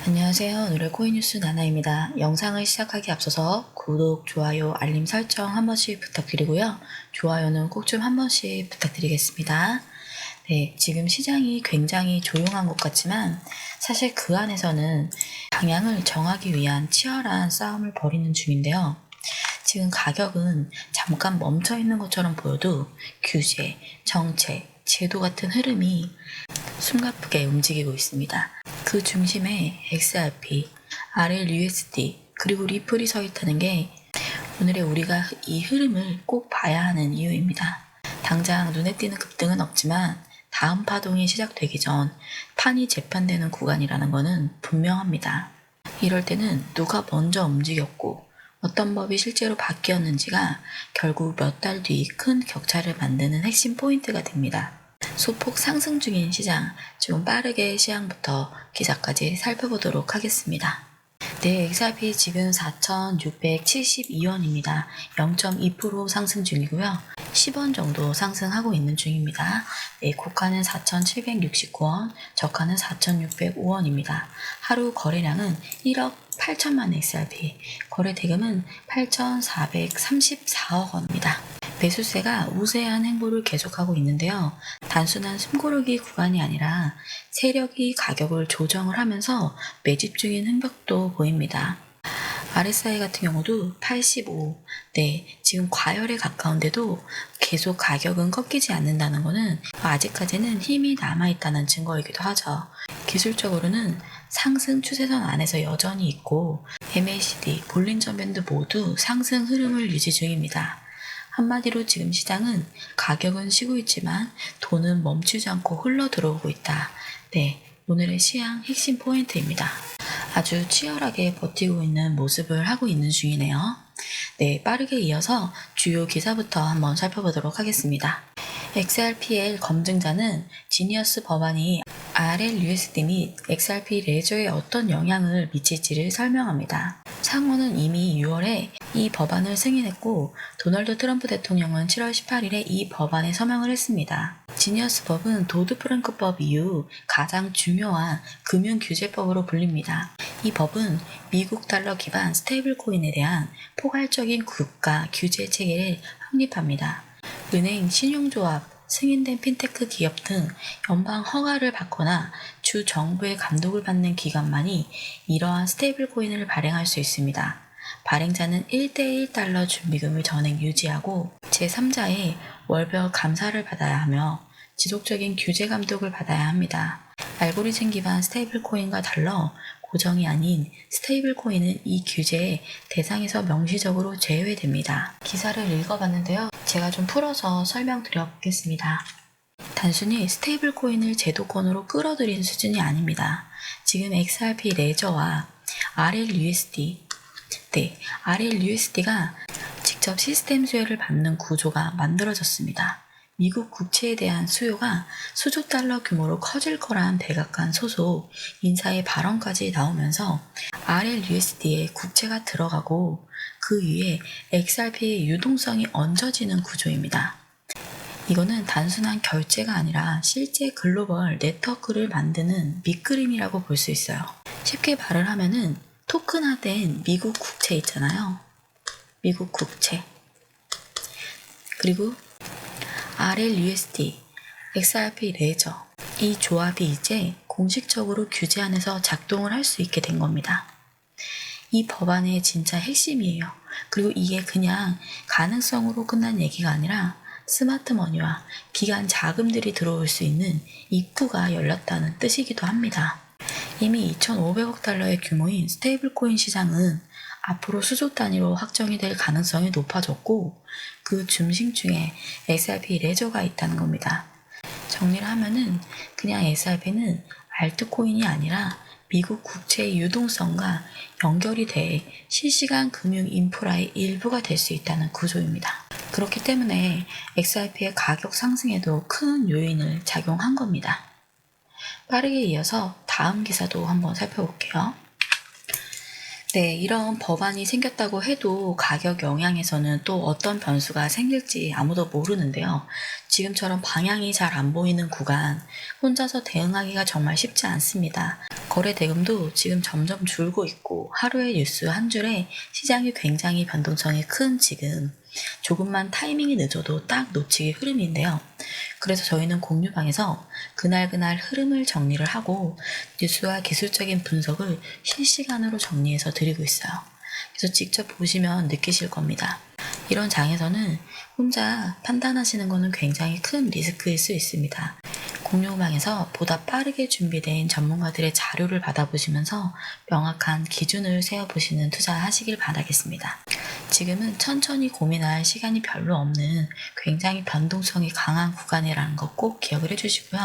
안녕하세요. 오늘의 코인뉴스 나나입니다. 영상을 시작하기 앞서서 구독, 좋아요, 알림 설정 한 번씩 부탁드리고요. 좋아요는 꼭 좀 한 번씩 부탁드리겠습니다. 네, 지금 시장이 굉장히 조용한 것 같지만 사실 그 안에서는 방향을 정하기 위한 치열한 싸움을 벌이는 중인데요. 지금 가격은 잠깐 멈춰 있는 것처럼 보여도 규제, 정책, 제도 같은 흐름이 숨가쁘게 움직이고 있습니다. 그 중심에 XRP, RLUSD, 그리고 리플이 서 있다는 게 오늘의 우리가 이 흐름을 꼭 봐야 하는 이유입니다. 당장 눈에 띄는 급등은 없지만 다음 파동이 시작되기 전 판이 재편되는 구간이라는 것은 분명합니다. 이럴 때는 누가 먼저 움직였고 어떤 법이 실제로 바뀌었는지가 결국 몇 달 뒤 큰 격차를 만드는 핵심 포인트가 됩니다. 소폭 상승 중인 시장, 좀 빠르게 시황부터 기사까지 살펴보도록 하겠습니다. 네, XRP 지금 4,672원입니다. 0.2% 상승 중이고요. 10원 정도 상승하고 있는 중입니다. 네, 고가는 4,769원, 저가는 4,605원입니다. 하루 거래량은 1억 8천만 XRP, 거래 대금은 8,434억 원입니다. 매수세가 우세한 행보를 계속하고 있는데요. 단순한 숨고르기 구간이 아니라 세력이 가격을 조정을 하면서 매집 중인 흔적도 보입니다. RSI 같은 경우도 85, 네, 지금 과열에 가까운데도 계속 가격은 꺾이지 않는다는 것은 아직까지는 힘이 남아있다는 증거이기도 하죠. 기술적으로는 상승 추세선 안에서 여전히 있고 MACD, 볼린저 밴드 모두 상승 흐름을 유지 중입니다. 한마디로 지금 시장은 가격은 쉬고 있지만 돈은 멈추지 않고 흘러 들어오고 있다. 네, 오늘의 시황 핵심 포인트입니다. 아주 치열하게 버티고 있는 모습을 하고 있는 중이네요. 네, 빠르게 이어서 주요 기사부터 한번 살펴보도록 하겠습니다. XRPL 검증자는 지니어스 법안이 RLUSD 및 XRP 레저에 어떤 영향을 미칠지를 설명합니다. 상원은 이미 6월에 이 법안을 승인했고 도널드 트럼프 대통령은 7월 18일에 이 법안에 서명을 했습니다. 지니어스 법은 도드-프랑크법 이후 가장 중요한 금융규제법으로 불립니다. 이 법은 미국 달러 기반 스테이블 코인에 대한 포괄적인 국가 규제 체계를 확립합니다. 은행, 신용조합, 승인된 핀테크 기업 등 연방 허가를 받거나 주 정부의 감독을 받는 기관만이 이러한 스테이블 코인을 발행할 수 있습니다. 발행자는 1대1 달러 준비금을 전액 유지하고 제3자의 월별 감사를 받아야 하며 지속적인 규제 감독을 받아야 합니다. 알고리즘 기반 스테이블 코인과 달러, 고정이 아닌 스테이블 코인은 이 규제의 대상에서 명시적으로 제외됩니다. 기사를 읽어봤는데요. 제가 좀 풀어서 설명드려 보겠습니다. 단순히 스테이블 코인을 제도권으로 끌어들인 수준이 아닙니다. 지금 XRP 레저와 RLUSD, RLUSD가 직접 시스템 수혜를 받는 구조가 만들어졌습니다. 미국 국채에 대한 수요가 수조 달러 규모로 커질 거란 백악관 소속 인사의 발언까지 나오면서 RLUSD에 국채가 들어가고 그 위에 XRP의 유동성이 얹어지는 구조입니다. 이거는 단순한 결제가 아니라 실제 글로벌 네트워크를 만드는 밑그림이라고 볼 수 있어요. 쉽게 말을 하면은 토큰화된 미국 국채 있잖아요. 미국 국채. 그리고 RLUSD, XRP 레저. 이 조합이 이제 공식적으로 규제 안에서 작동을 할 수 있게 된 겁니다. 이 법안의 진짜 핵심이에요. 그리고 이게 그냥 가능성으로 끝난 얘기가 아니라 스마트 머니와 기관 자금들이 들어올 수 있는 입구가 열렸다는 뜻이기도 합니다. 이미 2,500억 달러의 규모인 스테이블 코인 시장은 앞으로 수조 단위로 확정이 될 가능성이 높아졌고 그 중심중에 XRP 레저가 있다는 겁니다. 정리를 하면은 그냥 XRP는 알트코인이 아니라 미국 국채의 유동성과 연결이 돼 실시간 금융 인프라의 일부가 될 수 있다는 구조입니다. 그렇기 때문에 XRP의 가격 상승에도 큰 요인을 작용한 겁니다. 빠르게 이어서 다음 기사도 한번 살펴볼게요. 네, 이런 법안이 생겼다고 해도 가격 영향에서는 또 어떤 변수가 생길지 아무도 모르는데요. 지금처럼 방향이 잘 안 보이는 구간, 혼자서 대응하기가 정말 쉽지 않습니다. 거래 대금도 지금 점점 줄고 있고 하루의 뉴스 한 줄에 시장이 굉장히 변동성이 큰 지금 조금만 타이밍이 늦어도 딱 놓치기 흐름인데요. 그래서 저희는 공유방에서 그날 흐름을 정리를 하고 뉴스와 기술적인 분석을 실시간으로 정리해서 드리고 있어요. 그래서 직접 보시면 느끼실 겁니다. 이런 장에서는 혼자 판단하시는 것은 굉장히 큰 리스크일 수 있습니다. 공유방에서 보다 빠르게 준비된 전문가들의 자료를 받아보시면서 명확한 기준을 세워보시는 투자하시길 바라겠습니다. 지금은 천천히 고민할 시간이 별로 없는 굉장히 변동성이 강한 구간이라는 거 꼭 기억을 해주시고요.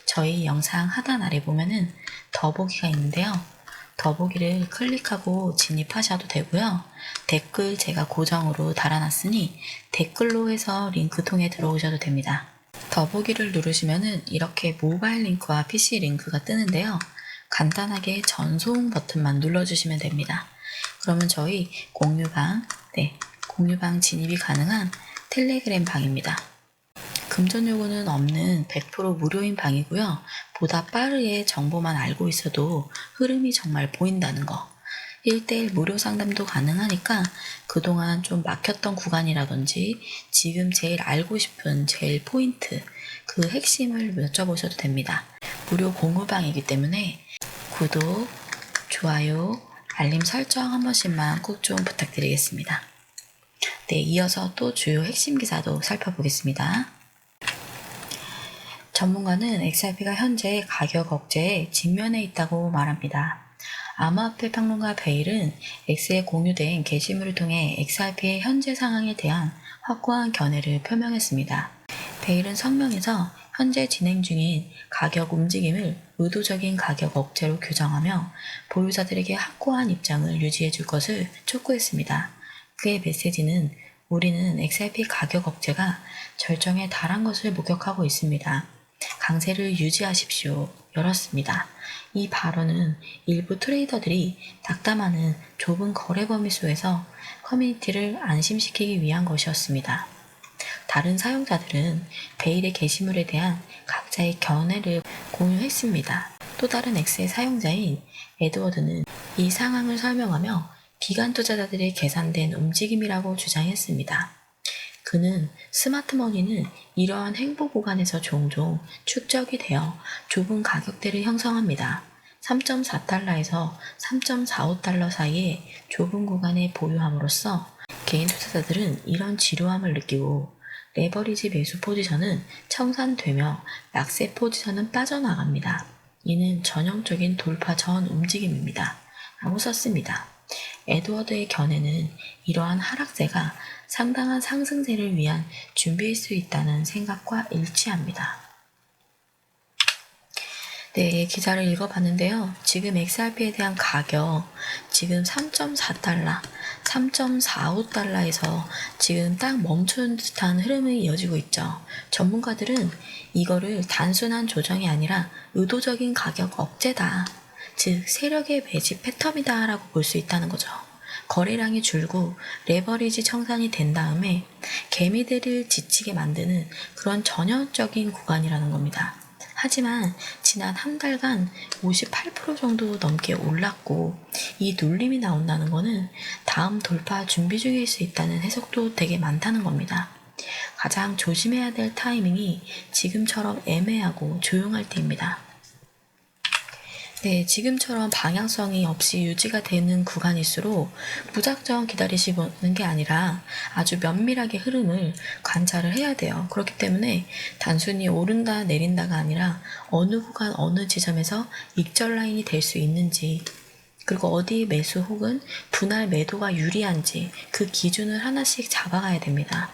저희 영상 하단 아래 보면은 더보기가 있는데요. 더보기를 클릭하고 진입하셔도 되고요. 댓글 제가 고정으로 달아놨으니 댓글로 해서 링크 통해 들어오셔도 됩니다. 더보기를 누르시면은 이렇게 모바일 링크와 PC 링크가 뜨는데요. 간단하게 전송 버튼만 눌러주시면 됩니다. 그러면 저희 공유방 진입이 가능한 텔레그램 방입니다. 금전 요구는 없는 100% 무료인 방이고요. 보다 빠르게 정보만 알고 있어도 흐름이 정말 보인다는 거. 1대1 무료 상담도 가능하니까 그동안 좀 막혔던 구간이라든지 지금 제일 알고 싶은 제일 포인트, 그 핵심을 여쭤보셔도 됩니다. 무료 공유방이기 때문에 구독, 좋아요, 알림 설정 한 번씩만 꼭 좀 부탁드리겠습니다. 네, 이어서 또 주요 핵심 기사도 살펴보겠습니다. 전문가는 XRP가 현재 가격 억제에 직면해 있다고 말합니다. 암호화폐 평론가 베일은 X에 공유된 게시물을 통해 XRP의 현재 상황에 대한 확고한 견해를 표명했습니다. 베일은 성명에서 현재 진행 중인 가격 움직임을 의도적인 가격 억제로 규정하며 보유자들에게 확고한 입장을 유지해 줄 것을 촉구했습니다. 그의 메시지는 우리는 XRP 가격 억제가 절정에 달한 것을 목격하고 있습니다. 강세를 유지하십시오. 열었습니다. 이 발언은 일부 트레이더들이 낙담하는 좁은 거래 범위 속에서 커뮤니티를 안심시키기 위한 것이었습니다. 다른 사용자들은 베일의 게시물에 대한 각자의 견해를 공유했습니다. 또 다른 X의 사용자인 에드워드는 이 상황을 설명하며 기관 투자자들의 계산된 움직임이라고 주장했습니다. 그는 스마트머니는 이러한 행보 구간에서 종종 축적이 되어 좁은 가격대를 형성합니다. 3.4달러에서 3.45달러 사이의 좁은 구간에 보유함으로써 개인 투자자들은 이런 지루함을 느끼고 레버리지 매수 포지션은 청산되며 약세 포지션은 빠져나갑니다. 이는 전형적인 돌파 전 움직임입니다. 라고 썼습니다. 에드워드의 견해는 이러한 하락세가 상당한 상승세를 위한 준비일 수 있다는 생각과 일치합니다. 네, 기사를 읽어봤는데요. 지금 XRP에 대한 가격, 지금 3.4달러, 3.45달러에서 지금 딱 멈춘 듯한 흐름이 이어지고 있죠. 전문가들은 이거를 단순한 조정이 아니라 의도적인 가격 억제다. 즉, 세력의 매집 패턴이다 라고 볼 수 있다는 거죠. 거래량이 줄고 레버리지 청산이 된 다음에 개미들을 지치게 만드는 그런 전형적인 구간이라는 겁니다. 하지만 지난 한 달간 58% 정도 넘게 올랐고 이 눌림이 나온다는 것은 다음 돌파 준비 중일 수 있다는 해석도 되게 많다는 겁니다. 가장 조심해야 될 타이밍이 지금처럼 애매하고 조용할 때입니다. 네, 지금처럼 방향성이 없이 유지가 되는 구간일수록 무작정 기다리시는 게 아니라 아주 면밀하게 흐름을 관찰을 해야 돼요. 그렇기 때문에 단순히 오른다 내린다가 아니라 어느 구간 어느 지점에서 익절 라인이 될 수 있는지, 그리고 어디 매수 혹은 분할 매도가 유리한지 그 기준을 하나씩 잡아가야 됩니다.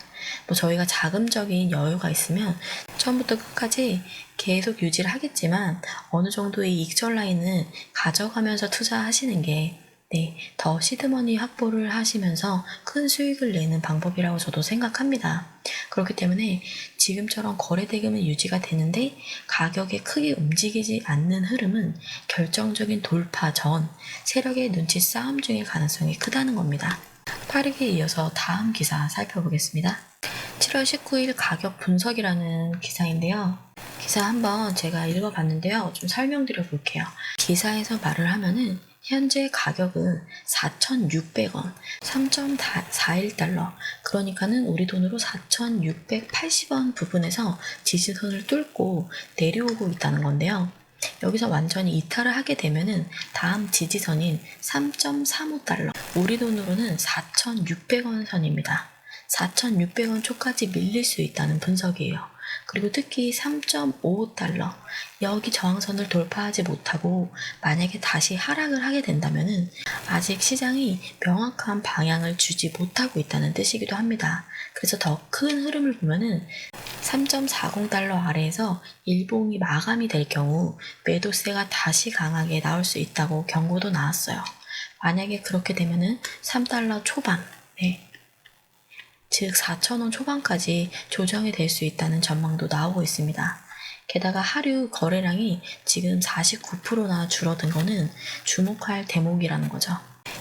저희가 자금적인 여유가 있으면 처음부터 끝까지 계속 유지를 하겠지만 어느 정도의 익절 라인은 가져가면서 투자하시는 게 네, 더 시드머니 확보를 하시면서 큰 수익을 내는 방법이라고 저도 생각합니다. 그렇기 때문에 지금처럼 거래 대금은 유지가 되는데 가격이 크게 움직이지 않는 흐름은 결정적인 돌파 전 세력의 눈치 싸움 중의 가능성이 크다는 겁니다. 빠르게 이어서 다음 기사 살펴보겠습니다. 7월 19일 가격 분석이라는 기사인데요. 기사 한번 제가 읽어봤는데요. 좀 설명드려 볼게요. 기사에서 말을 하면은 현재 가격은 4,600원, 3.41달러, 그러니까는 우리 돈으로 4,680원 부분에서 지지선을 뚫고 내려오고 있다는 건데요. 여기서 완전히 이탈을 하게 되면은 다음 지지선인 3.35달러, 우리 돈으로는 4,600원 선입니다. 4,600원 초까지 밀릴 수 있다는 분석이에요. 그리고 특히 3.55달러, 여기 저항선을 돌파하지 못하고 만약에 다시 하락을 하게 된다면은 아직 시장이 명확한 방향을 주지 못하고 있다는 뜻이기도 합니다. 그래서 더 큰 흐름을 보면은 3.40달러 아래에서 일봉이 마감이 될 경우 매도세가 다시 강하게 나올 수 있다고 경고도 나왔어요. 만약에 그렇게 되면은 3달러 초반, 즉 4,000원 초반까지 조정이 될 수 있다는 전망도 나오고 있습니다. 게다가 하류 거래량이 지금 49%나 줄어든 거는 주목할 대목이라는 거죠.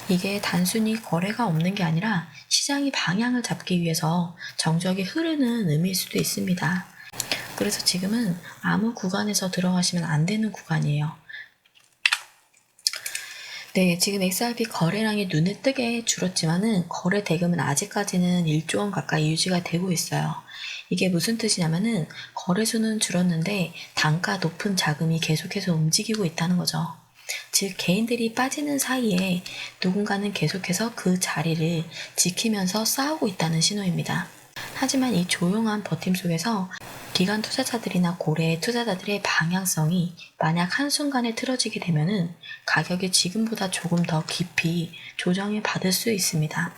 이게 단순히 거래가 없는 게 아니라 시장이 방향을 잡기 위해서 정적이 흐르는 의미일 수도 있습니다. 그래서 지금은 아무 구간에서 들어가시면 안 되는 구간이에요. 네, 지금 XRP 거래량이 눈에 띄게 줄었지만은 거래 대금은 아직까지는 1조 원 가까이 유지가 되고 있어요. 이게 무슨 뜻이냐면은 거래수는 줄었는데 단가 높은 자금이 계속해서 움직이고 있다는 거죠. 즉 개인들이 빠지는 사이에 누군가는 계속해서 그 자리를 지키면서 싸우고 있다는 신호입니다. 하지만 이 조용한 버팀 속에서 기관 투자자들이나 고래 투자자들의 방향성이 만약 한순간에 틀어지게 되면은 가격이 지금보다 조금 더 깊이 조정을 받을 수 있습니다.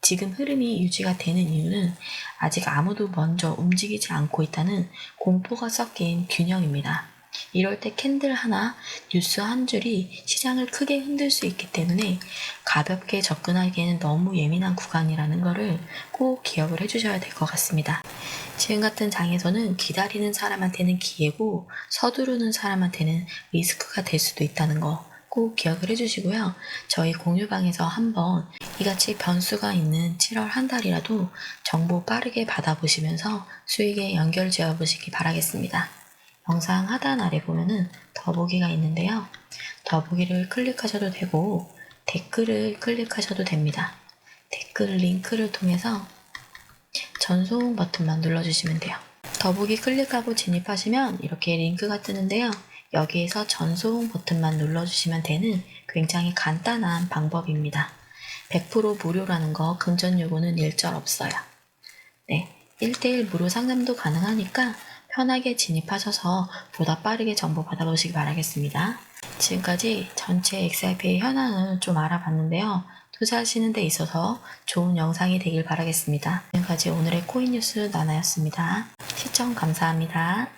지금 흐름이 유지가 되는 이유는 아직 아무도 먼저 움직이지 않고 있다는 공포가 섞인 균형입니다. 이럴 때 캔들 하나, 뉴스 한 줄이 시장을 크게 흔들 수 있기 때문에 가볍게 접근하기에는 너무 예민한 구간이라는 것을 꼭 기억을 해주셔야 될 것 같습니다. 지금 같은 장에서는 기다리는 사람한테는 기회고 서두르는 사람한테는 리스크가 될 수도 있다는 거 꼭 기억을 해주시고요. 저희 공유방에서 한번 이같이 변수가 있는 7월 한 달이라도 정보 빠르게 받아보시면서 수익에 연결 지어 보시기 바라겠습니다. 영상 하단 아래 보면은 더보기가 있는데요. 더보기를 클릭하셔도 되고 댓글을 클릭하셔도 됩니다. 댓글 링크를 통해서 전송 버튼만 눌러주시면 돼요. 더보기 클릭하고 진입하시면 이렇게 링크가 뜨는데요. 여기에서 전송 버튼만 눌러주시면 되는 굉장히 간단한 방법입니다. 100% 무료라는 거 금전 요구는 일절 없어요. 네, 1대1 무료 상담도 가능하니까 편하게 진입하셔서 보다 빠르게 정보 받아보시기 바라겠습니다. 지금까지 전체 XRP의 현황을 좀 알아봤는데요. 투자하시는 데 있어서 좋은 영상이 되길 바라겠습니다. 지금까지 오늘의 코인 뉴스 나나였습니다. 시청 감사합니다.